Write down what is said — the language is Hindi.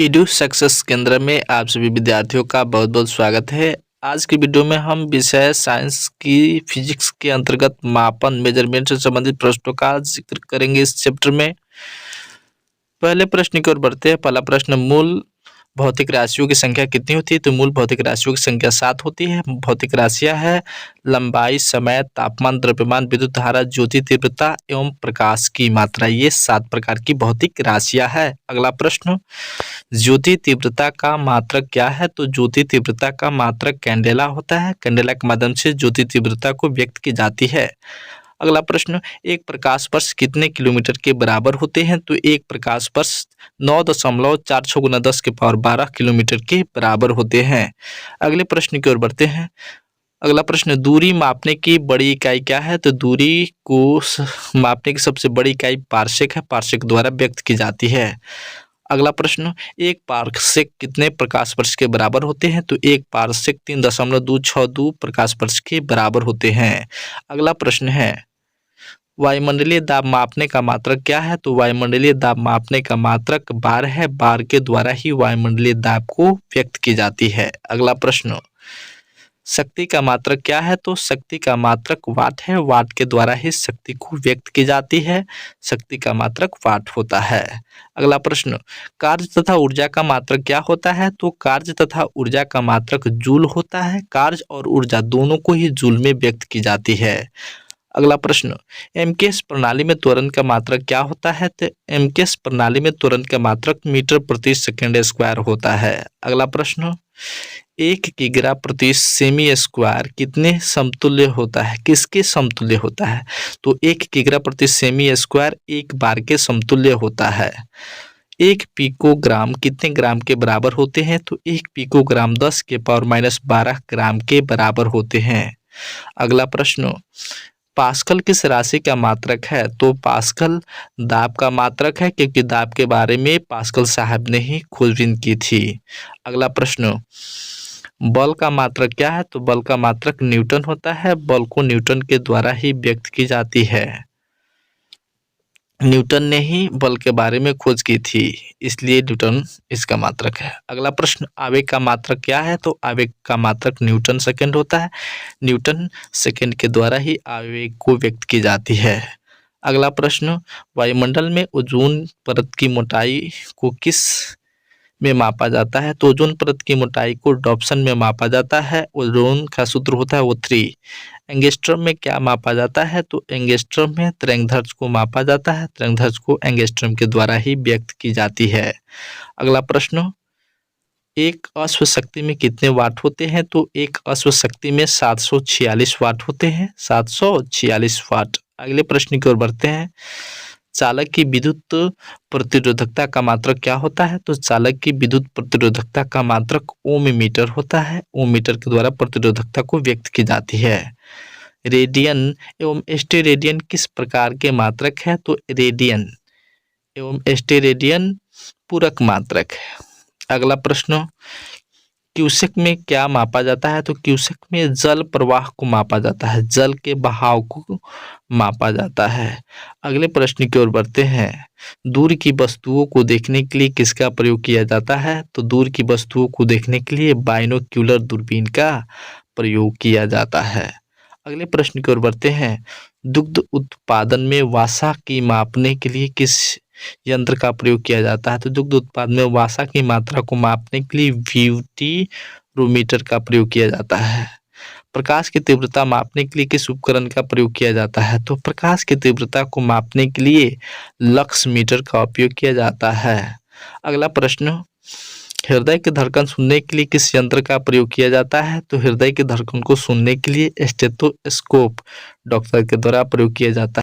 ईडू सक्सेस केंद्र में आप सभी विद्यार्थियों का बहुत बहुत स्वागत है। आज की वीडियो में हम विषय साइंस की फिजिक्स के अंतर्गत मापन मेजरमेंट से संबंधित प्रश्नों का जिक्र करेंगे इस चैप्टर में। पहले प्रश्न की ओर बढ़ते हैं। पहला प्रश्न, मूल भौतिक राशियों की संख्या कितनी होती है? तो मूल भौतिक राशियों की संख्या 7 होती है। भौतिक राशियां है लंबाई, समय, तापमान, द्रव्यमान, विद्युत धारा, ज्योति तीव्रता एवं प्रकाश की मात्रा। ये 7 प्रकार की भौतिक राशियां है। अगला प्रश्न, ज्योति तीव्रता का मात्रक क्या है? तो ज्योति तीव्रता का मात्रक कैंडेला होता है। कैंडेला के माध्यम से ज्योति तीव्रता को व्यक्त की जाती है। अगला प्रश्न, एक प्रकाश वर्ष कितने किलोमीटर के बराबर होते हैं? तो एक प्रकाश वर्ष 9.46 × 10⁻12 किलोमीटर के बराबर होते हैं। अगले प्रश्न की ओर बढ़ते हैं। अगला प्रश्न, दूरी मापने की बड़ी इकाई क्या है? तो दूरी को मापने की सबसे बड़ी इकाई पार्सेक है। पार्सेक द्वारा व्यक्त की जाती है। अगला प्रश्न, एक पार्सेक कितने प्रकाश वर्ष के बराबर होते हैं? तो एक पार्सेक 3.262 प्रकाश वर्ष के बराबर होते हैं। अगला प्रश्न है, वायुमंडलीय दाब मापने का मात्रक क्या है? तो वायुमंडलीय दाब मापने का मात्रक बार है। बार के द्वारा ही वायुमंडलीय दाब को व्यक्त की जाती है। अगला प्रश्न, शक्ति का मात्रक क्या है? तो शक्ति का मात्रक वाट है। वाट के द्वारा ही शक्ति को व्यक्त की जाती है। शक्ति का मात्रक वाट होता है। अगला प्रश्न, कार्य तथा ऊर्जा का मात्रक क्या होता है? तो कार्य तथा ऊर्जा का मात्रक जूल होता है। कार्य और ऊर्जा दोनों को ही जूल में व्यक्त की जाती है। अगला प्रश्न, एमकेएस प्रणाली में त्वरण का मात्रक क्या होता है? तो एमकेएस प्रणाली में त्वरण का मात्रक मीटर प्रति सेकंड स्क्वायर होता है। अगला प्रश्न, 1 किग्रा प्रति सेमी स्क्वायर कितने समतुल्य होता है? किसके समतुल्य होता है? तो 1 किग्रा प्रति सेमी स्क्वायर 1 बार के समतुल्य होता है। 1 पिकोग्राम कितने ग्राम के बराबर होते हैं? तो 1 पिकोग्राम 10⁻12 ग्राम के बराबर होते हैं। अगला प्रश्न, पास्कल किस राशि का मात्रक है? तो पास्कल दाब का मात्रक है, क्योंकि दाब के बारे में पास्कल साहब ने ही खोजबीन की थी। अगला प्रश्न, बल का मात्रक क्या है? तो बल का मात्रक न्यूटन होता है। बल को न्यूटन के द्वारा ही व्यक्त की जाती है। न्यूटन ने ही बल के बारे में खोज की थी, इसलिए न्यूटन इसका मात्रक है। अगला प्रश्न, आवेग का मात्रक क्या है? तो आवेग का मात्रक न्यूटन सेकंड होता है। न्यूटन सेकंड के द्वारा ही आवेग को व्यक्त की जाती है। अगला प्रश्न, वायुमंडल में ओजोन परत की मोटाई को किस में मापा जाता है? तो ओजोन परत की मोटाई को डॉप्सन में मापा जाता है। ओजोन का सूत्र होता है O3। एंगस्ट्रम में क्या मापा जाता है? तो एंगस्ट्रम में तरंगदैर्घ्य को मापा जाता है। तरंगदैर्घ्य को एंगस्ट्रम के द्वारा ही व्यक्त की जाती है। अगला प्रश्न, एक अश्व शक्ति में कितने वाट होते हैं? तो एक अश्व शक्ति में 746 वाट होते हैं। 746 वाट। अगले प्रश्न की ओर बढ़ते हैं। चालक की विद्युत प्रतिरोधकता का मात्रक क्या होता है? तो चालक की विद्युत प्रतिरोधकता का मात्रक ओम मीटर होता है। ओम मीटर के द्वारा प्रतिरोधकता को व्यक्त की जाती है। रेडियन एवं स्टेरेडियन किस प्रकार के मात्रक है? तो रेडियन एवं स्टेरेडियन पूरक मात्रक है। अगला प्रश्न, क्यूसेक में क्या मापा जाता है? तो क्यूसेक में जल प्रवाह को मापा जाता है। जल के बहाव को मापा जाता है। अगले प्रश्न की ओर बढ़ते हैं। दूर की वस्तुओं को देखने के लिए किसका प्रयोग किया जाता है? तो दूर की वस्तुओं को देखने के लिए बाइनोक्यूलर दूरबीन का प्रयोग किया जाता है। अगले प्रश्न की ओर बढ़ते हैं। दुग्ध उत्पादन में वसा की मापने के लिए किस यंत्र का प्रयोग किया जाता है? तो दुग्ध उत्पादन में वसा की मात्रा को मापने के लिए व्यूटीरोमीटर का प्रयोग किया जाता है। प्रकाश की तीव्रता मापने के लिए किस उपकरण का प्रयोग किया जाता है? तो प्रकाश की तीव्रता को मापने के लिए लक्स मीटर का उपयोग किया जाता है। अगला प्रश्न, हृदय की धड़कन सुनने के लिए किस यंत्र का प्रयोग किया जाता है? तो हृदय की धड़कन को सुनने के लिए स्टेथोस्कोप डॉक्टर के द्वारा प्रयोग किया जाता है।